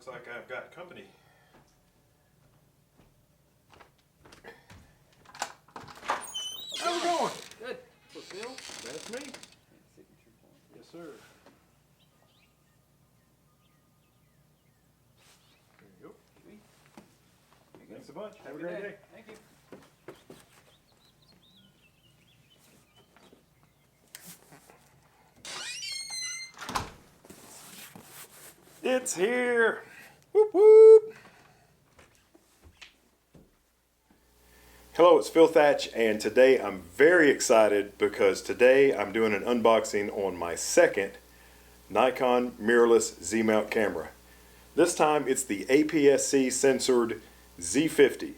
looks like I've got company. How's it going? Good. What's Bill? That's me. Yes, sir. There you go. Thanks a bunch. Have a great day. Thank you. It's here. Whoop whoop. Hello, it's Phil Thatch, and today I'm very excited because today I'm doing an unboxing on my second Nikon mirrorless Z-mount camera. This time it's the APS-C censored Z50.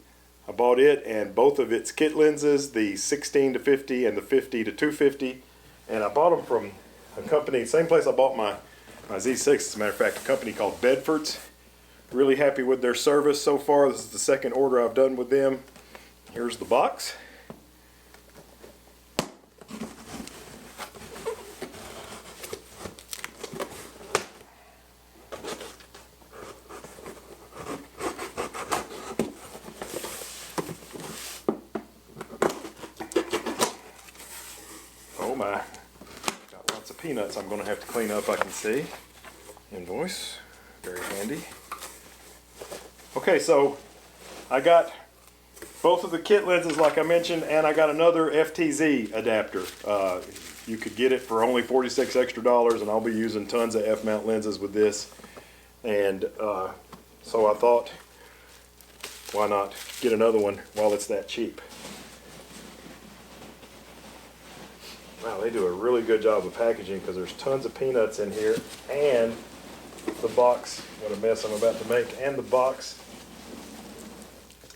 I bought it and both of its kit lenses, the 16-50 and the 50-250, and I bought them from a company, same place I bought my Z6, as a matter of fact, a company called Bedford's. Really happy with their service so far. This is the second order I've done with them. Here's the box. Oh my, got lots of peanuts I'm going to have to clean up, I can see. Invoice, very handy. Okay, so I got both of the kit lenses like I mentioned, and I got another FTZ adapter. You could get it for only $46 extra, and I'll be using tons of F-mount lenses with this. And so I thought, why not get another one while it's that cheap? Wow, they do a really good job of packaging because there's tons of peanuts in here, and the box, what a mess I'm about to make, and the box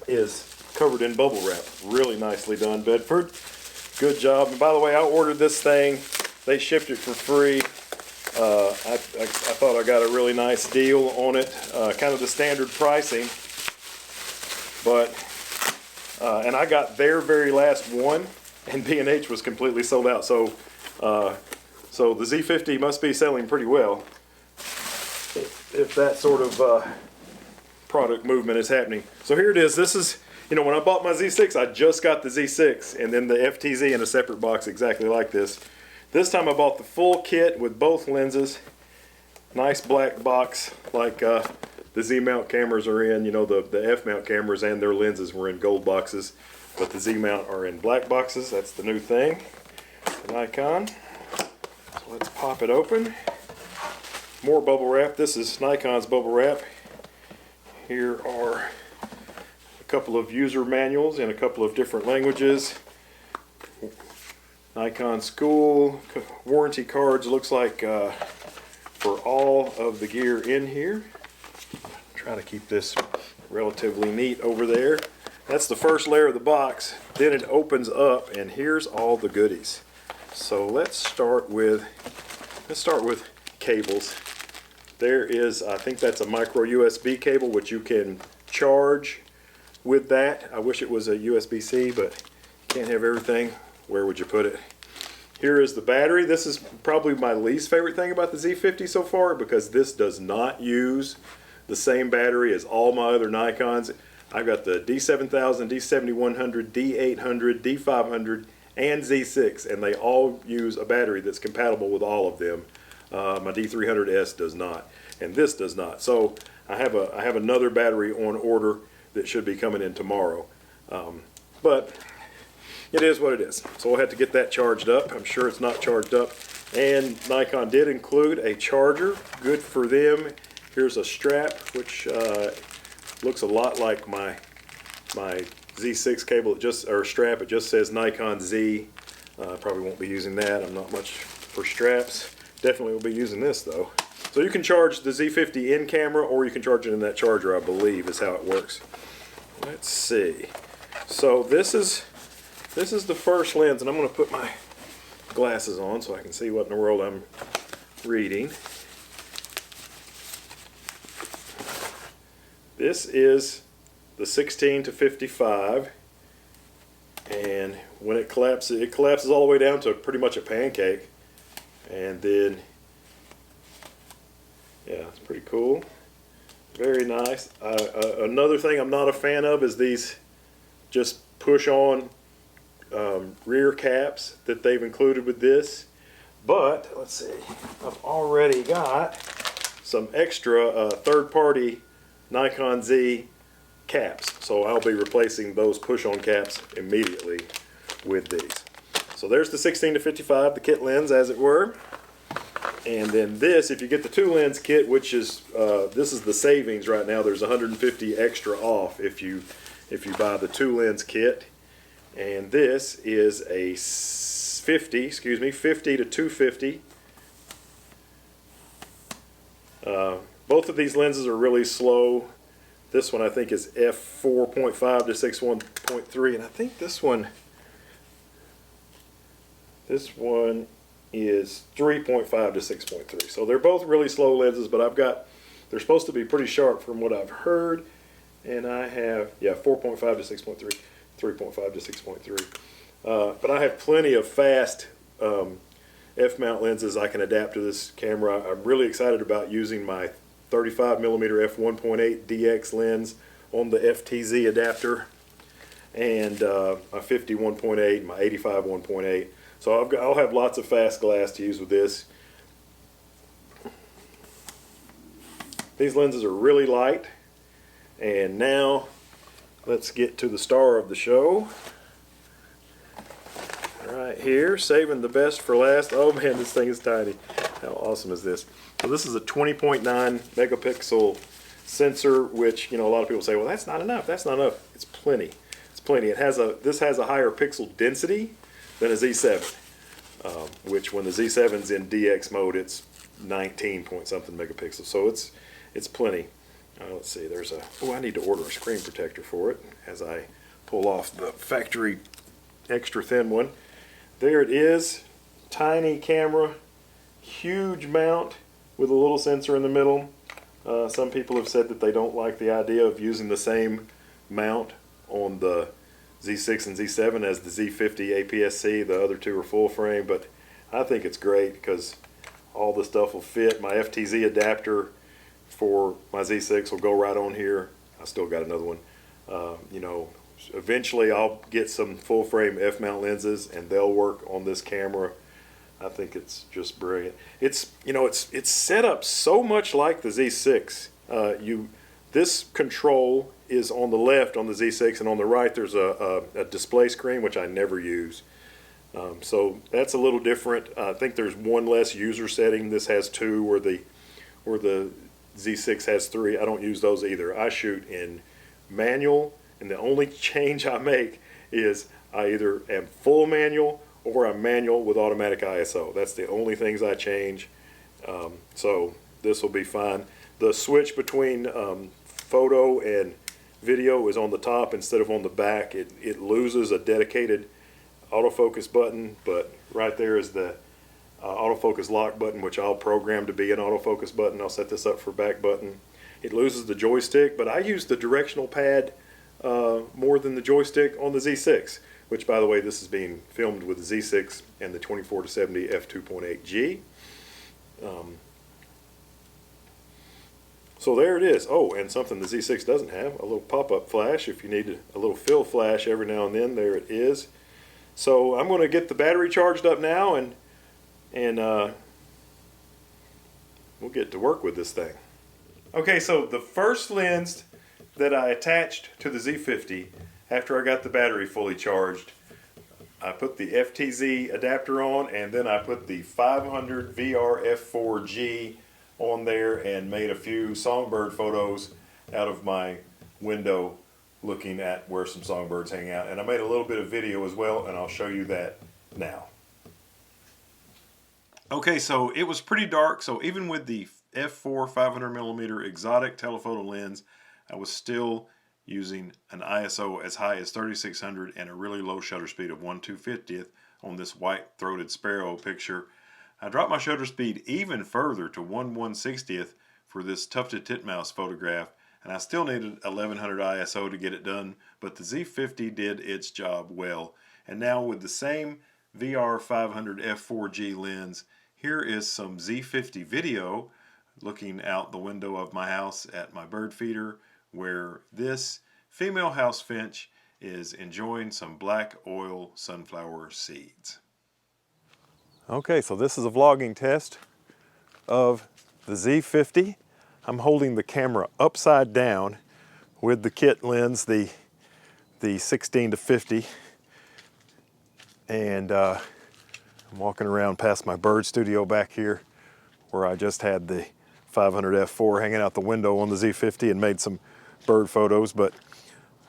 is covered in bubble wrap. Really nicely done, Bedford. Good job. And by the way, I ordered this thing. They shipped it for free. I thought I got a really nice deal on it. Kind of the standard pricing. But, and I got their very last one, and B&H was completely sold out. So, so the Z50 must be selling pretty well if that sort of product movement is happening. So here it is. This is, you know, when I bought my Z6, I just got the Z6 and then the FTZ in a separate box exactly like this. This time I bought the full kit with both lenses. Nice black box like the Z-mount cameras are in. You know, the F-mount cameras and their lenses were in gold boxes, but the Z-mount are in black boxes. That's the new thing, the Nikon. So let's pop it open. More bubble wrap. This is Nikon's bubble wrap. Here are a couple of user manuals in a couple of different languages. Nikon School warranty cards, looks like for all of the gear in here. Try to keep this relatively neat over there. That's the first layer of the box. Then it opens up and here's all the goodies. So let's start with cables. There is, I think that's a micro USB cable which you can charge with that. I wish it was a USB-C, but you can't have everything. Where would you put it? Here is the battery. This is probably my least favorite thing about the Z50 so far because this does not use the same battery as all my other Nikons. I've got the D7000, D7100, D800, D500, and Z6, and they all use a battery that's compatible with all of them. My D300S does not, and this does not. So I have another battery on order that should be coming in tomorrow. But it is what it is. So we'll have to get that charged up. I'm sure it's not charged up. And Nikon did include a charger. Good for them. Here's a strap, which looks a lot like my Z6 cable. Strap. It just says Nikon Z. Probably won't be using that. I'm not much for straps. Definitely will be using this though. So you can charge the Z50 in camera, or you can charge it in that charger, I believe is how it works. Let's see. So this is the first lens, and I'm going to put my glasses on so I can see what in the world I'm reading. This is the 16-55, and when it collapses all the way down to pretty much a pancake. And then, yeah, it's pretty cool. Very nice. Another thing I'm not a fan of is these just push on rear caps that they've included with this. But let's see, I've already got some extra third-party Nikon Z caps, so I'll be replacing those push-on caps immediately with these. So there's the 16-55, the kit lens as it were. And then this, if you get the 2-lens kit, which is this is the savings right now, there's 150 extra off if you buy the 2-lens kit. And this is a 50 to 250. Both of these lenses are really slow. This one I think is f4.5 to 6.1.3, and I think this one is 3.5 to 6.3. So they're both really slow lenses, but they're supposed to be pretty sharp from what I've heard, and I have 4.5 to 6.3, 3.5 to 6.3. But I have plenty of fast f-mount lenses I can adapt to this camera. I'm really excited about using my 35mm f1.8 DX lens on the FTZ adapter, and my 50 1.8, my 85 1.8. So I'll have lots of fast glass to use with this. These lenses are really light. And now let's get to the star of the show. Right here, saving the best for last. Oh man, this thing is tiny. How awesome is this? So this is a 20.9 megapixel sensor, which, you know, a lot of people say, well, that's not enough. That's not enough. It's plenty. It's plenty. This has a higher pixel density than a Z7, which when the Z7's in DX mode, it's 19 point something megapixels. So it's plenty. Let's see. I need to order a screen protector for it as I pull off the factory extra thin one. There it is. Tiny camera, huge mount with a little sensor in the middle. Some people have said that they don't like the idea of using the same mount on the Z6 and Z7 as the Z50 APS-C. The other two are full frame, but I think it's great because all the stuff will fit. My FTZ adapter for my Z6 will go right on here. I still got another one. You know, eventually I'll get some full frame f-mount lenses and they'll work on this camera. I think it's just brilliant. It's set up so much like the Z6. This control is on the left on the Z6, and on the right there's a display screen, which I never use. So that's a little different. I think there's one less user setting. This has two, where the Z6 has three. I don't use those either. I shoot in manual, and the only change I make is I either am full manual or I'm manual with automatic ISO. That's the only things I change. So this will be fine. The switch between photo and video is on the top instead of on the back. It loses a dedicated autofocus button, but right there is the autofocus lock button, which I'll program to be an autofocus button. I'll set this up for back button. It loses the joystick, but I use the directional pad more than the joystick on the Z6, which, by the way, this is being filmed with the Z6 and the 24-70 f2.8G. So there it is. Oh, and something the Z6 doesn't have, a little pop-up flash. If you need a little fill flash every now and then, there it is. So I'm going to get the battery charged up now, and we'll get to work with this thing. Okay, so the first lens that I attached to the Z50 after I got the battery fully charged, I put the FTZ adapter on, and then I put the 500 VR f4G on there and made a few songbird photos out of my window looking at where some songbirds hang out. And I made a little bit of video as well, and I'll show you that now. Okay, so it was pretty dark, so even with the f4 500mm exotic telephoto lens, I was still using an ISO as high as 3600 and a really low shutter speed of 1/250th on this white-throated sparrow picture. I dropped my shutter speed even further to 1/160th for this tufted titmouse photograph, and I still needed 1100 ISO to get it done, but the Z50 did its job well. And now with the same VR 500 f4G lens, here is some Z50 video looking out the window of my house at my bird feeder, where this female house finch is enjoying some black oil sunflower seeds. Okay, so this is a vlogging test of the Z50. I'm holding the camera upside down with the kit lens, the 16 to 50, and I'm walking around past my bird studio back here, where I just had the 500 f4 hanging out the window on the Z50 and made some bird photos. But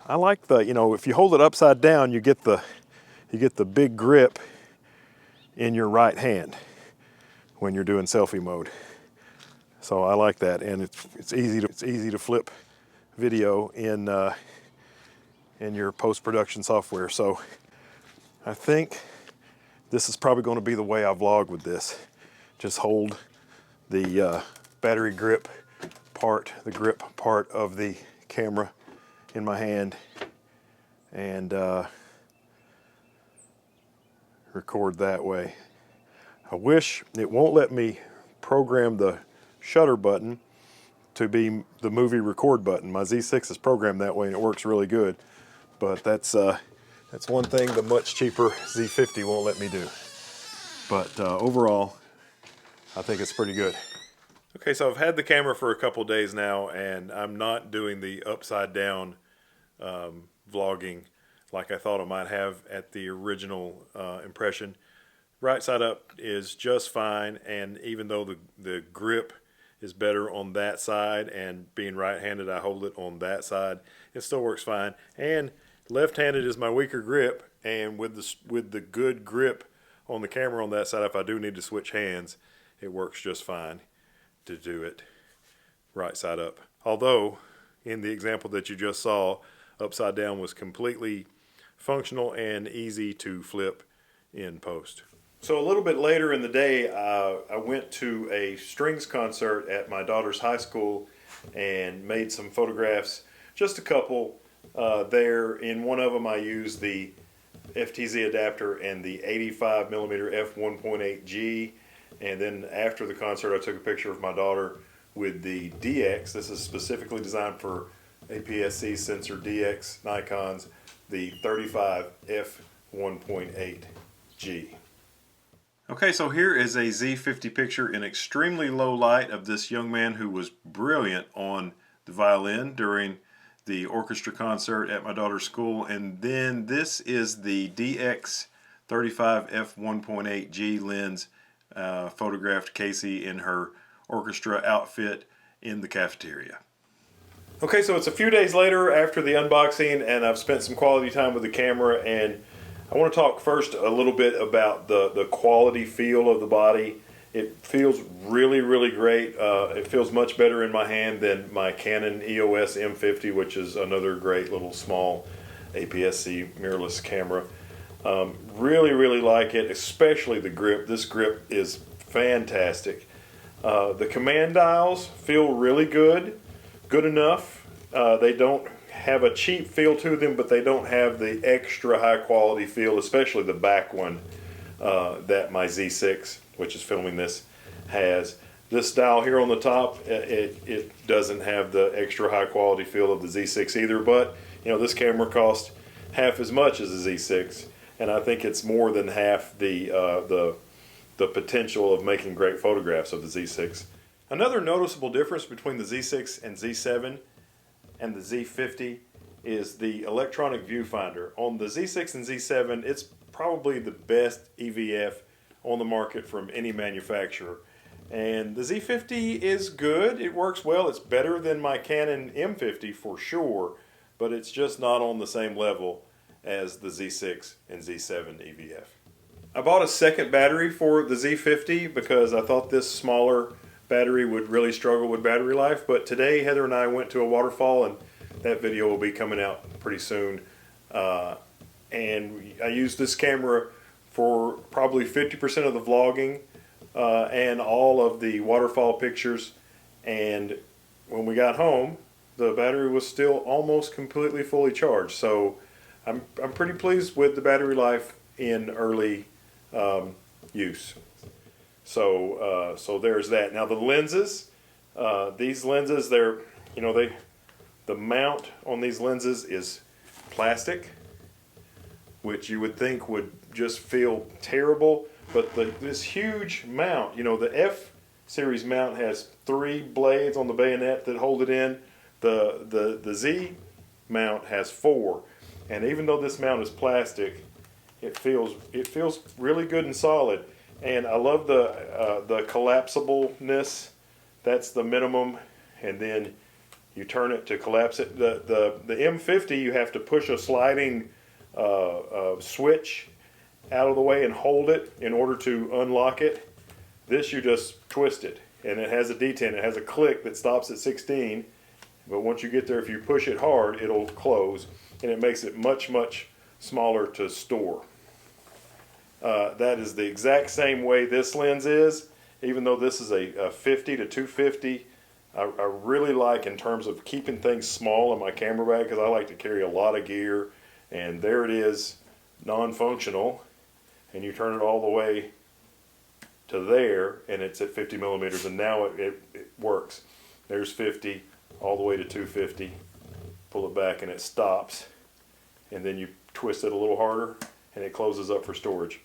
I like the, if you hold it upside down, you get the big grip in your right hand when you're doing selfie mode. So I like that, and it's easy to flip video in your post-production software. So I think this is probably going to be the way I vlog with this. Just hold the battery grip part, the grip part of the camera in my hand, and record that way. I wish it won't let me program the shutter button to be the movie record button. My Z6 is programmed that way and it works really good, but that's one thing the much cheaper Z50 won't let me do. But overall, I think it's pretty good. Okay, so I've had the camera for a couple days now, and I'm not doing the upside down vlogging like I thought I might have at the original impression. Right side up is just fine, and even though the grip is better on that side, and being right-handed I hold it on that side, it still works fine. And left-handed is my weaker grip, and with the good grip on the camera on that side, if I do need to switch hands, it works just fine to do it right side up. Although in the example that you just saw, upside down was completely functional and easy to flip in post. So a little bit later in the day, I went to a strings concert at my daughter's high school and made some photographs, just a couple there. In one of them I used the FTZ adapter and the 85mm f1.8G, and then after the concert I took a picture of my daughter with the DX. This is specifically designed for APS-C sensor DX Nikon's, the 35 f1.8G. Okay, so here is a Z50 picture in extremely low light of this young man who was brilliant on the violin during the orchestra concert at my daughter's school. And then this is the DX 35 f1.8G lens, photographed Casey in her orchestra outfit in the cafeteria. Okay, so it's a few days later after the unboxing, and I've spent some quality time with the camera, and I want to talk first a little bit about the quality feel of the body. It feels really, really great. It feels much better in my hand than my Canon EOS M50, which is another great little small APS-C mirrorless camera. Really, really like it, especially the grip. This grip is fantastic. The command dials feel really good enough. They don't have a cheap feel to them, but they don't have the extra high quality feel, especially the back one that my Z6, which is filming this, has. This dial here on the top, it doesn't have the extra high quality feel of the Z6 either, but this camera cost half as much as the Z6, and I think it's more than half the potential of making great photographs of the Z6. Another noticeable difference between the Z6 and Z7 and the Z50 is the electronic viewfinder. On the Z6 and Z7, it's probably the best EVF on the market from any manufacturer. And the Z50 is good, it works well, it's better than my Canon M50 for sure, but it's just not on the same level as the Z6 and Z7 EVF. I bought a second battery for the Z50 because I thought this smaller battery would really struggle with battery life, but today Heather and I went to a waterfall, and that video will be coming out pretty soon. And I used this camera for probably 50% of the vlogging and all of the waterfall pictures, and when we got home the battery was still almost completely fully charged. So I'm pretty pleased with the battery life in early use. So there's that. Now the lenses, These lenses, the mount on these lenses is plastic, which you would think would just feel terrible, but this huge mount, the F series mount has 3 blades on the bayonet that hold it in. The Z mount has 4, and even though this mount is plastic, it feels really good and solid. And I love the collapsibleness. That's the minimum, and then you turn it to collapse it. The M50, you have to push a sliding switch out of the way and hold it in order to unlock it. This, you just twist it, and it has a detent. It has a click that stops at 16, but once you get there, if you push it hard, it'll close, and it makes it much, much smaller to store. That is the exact same way this lens is, even though this is a 50 to 250. I really like, in terms of keeping things small in my camera bag, because I like to carry a lot of gear, and there it is, non-functional, and you turn it all the way to there, and it's at 50 millimeters, and now it works. There's 50, all the way to 250, pull it back and it stops, and then you twist it a little harder, and it closes up for storage.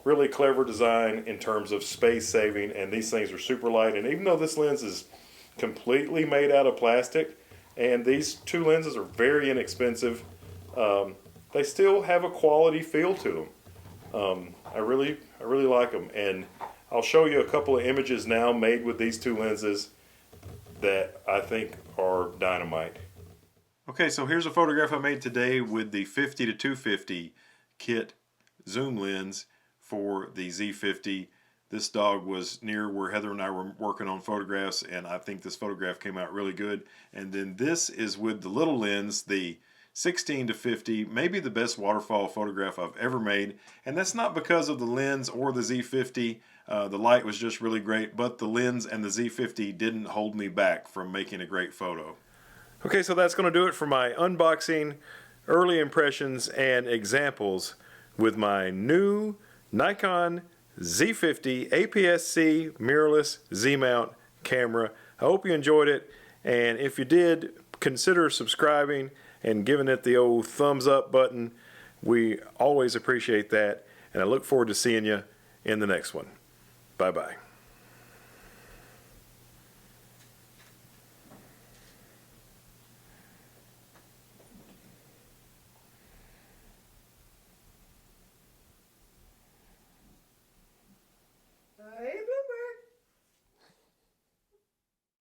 Really clever design in terms of space saving, and these things are super light, and even though this lens is completely made out of plastic, and these 2 lenses are very inexpensive, they still have a quality feel to them. I really like them, and I'll show you a couple of images now made with these 2 lenses that I think are dynamite. Okay, so here's a photograph I made today with the 50 to 250 kit zoom lens for the Z50. This dog was near where Heather and I were working on photographs, and I think this photograph came out really good. And then this is with the little lens, the 16 to 50, maybe the best waterfall photograph I've ever made. And that's not because of the lens or the Z50. The light was just really great, but the lens and the Z50 didn't hold me back from making a great photo. Okay, so that's going to do it for my unboxing, early impressions, and examples with my new Nikon Z50 APS-C mirrorless Z-mount camera. I hope you enjoyed it, and if you did, consider subscribing and giving it the old thumbs up button. We always appreciate that, and I look forward to seeing you in the next one. Bye-bye.